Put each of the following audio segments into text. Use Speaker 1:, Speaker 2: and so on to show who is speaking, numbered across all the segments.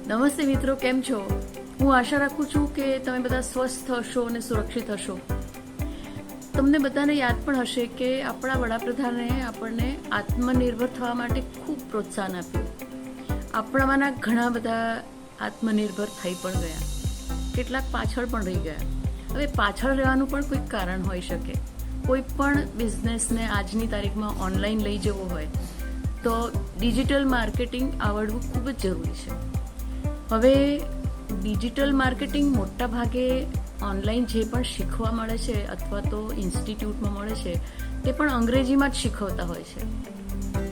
Speaker 1: નમસ્તે મિત્રો, કેમ છો? હું આશા રાખું છું કે તમે બધા સ્વસ્થ હશો અને સુરક્ષિત હશો. તમને બધાને યાદ પણ હશે કે આપણા વડાપ્રધાને આપણને આત્મનિર્ભર થવા માટે ખૂબ પ્રોત્સાહન આપ્યું. આપણામાંના ઘણા બધા આત્મનિર્ભર થઈ પણ ગયા, કેટલાક પાછળ પણ રહી ગયા. હવે પાછળ રહેવાનું પણ કોઈક કારણ હોઈ શકે. કોઈ પણ બિઝનેસને આજની તારીખમાં ઓનલાઈન લઈ જવો હોય તો ડિજિટલ માર્કેટિંગ આવડવું ખૂબ જ જરૂરી છે. હવે ડિજિટલ માર્કેટિંગ મોટા ભાગે ઓનલાઈન જે પણ શીખવા મળે છે અથવા તો ઇન્સ્ટિટ્યૂટમાં મળે છે તે પણ અંગ્રેજીમાં જ શીખવતા હોય છે.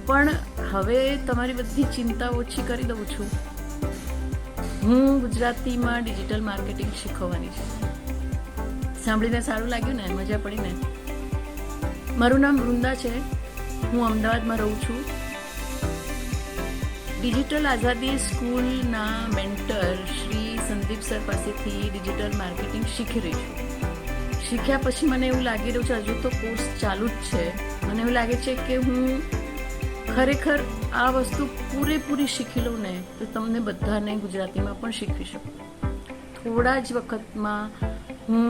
Speaker 1: પણ હવે તમારી બધી ચિંતા ઓછી કરી દઉં છું. હું ગુજરાતીમાં ડિજિટલ માર્કેટિંગ શીખવવાની છું. સાંભળીને સારું લાગ્યું ને? મજા પડી ને? મારું નામ વૃંદા છે. હું અમદાવાદમાં રહું છું. ડિજિટલ આઝાદી સ્કૂલના મેન્ટર શ્રી સંદીપ સર પાસેથી ડિજિટલ માર્કેટિંગ શીખી રહી છું. શીખ્યા પછી મને એવું લાગી રહ્યું છે, હજુ તો કોર્સ ચાલુ જ છે. મને એવું લાગે છે કે હું ખરેખર આ વસ્તુ પૂરેપૂરી શીખી લઉં ને તો તમને બધાને ગુજરાતીમાં પણ શીખવી શકું. થોડા જ વખતમાં હું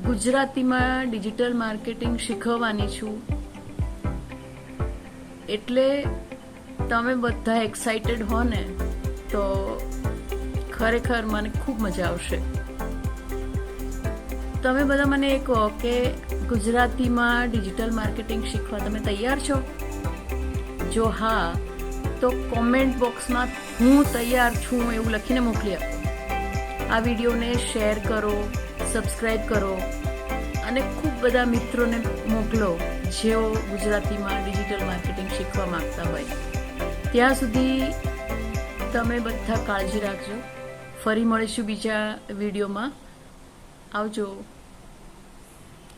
Speaker 1: ગુજરાતીમાં ડિજિટલ માર્કેટિંગ શીખવવાની છું. એટલે તમે બધા એક્સાઇટેડ હો ને તો ખરેખર મને ખૂબ મજા આવશે. તમે બધા મને એ કહો કે ગુજરાતીમાં ડિજિટલ માર્કેટિંગ શીખવા તમે તૈયાર છો? જો હા તો કોમેન્ટ બોક્સમાં હું તૈયાર છું એવું લખીને મોકલી આપો. આ વિડીયોને શેર કરો, સબસ્ક્રાઈબ કરો અને ખૂબ બધા મિત્રોને મોકલો જેઓ ગુજરાતીમાં ડિજિટલ માર્કેટિંગ શીખવા માંગતા હોય. ત્યાં સુધી તમે બધા કાળજી રાખજો. ફરી મળીશું બીજા વિડીયોમાં. આવજો.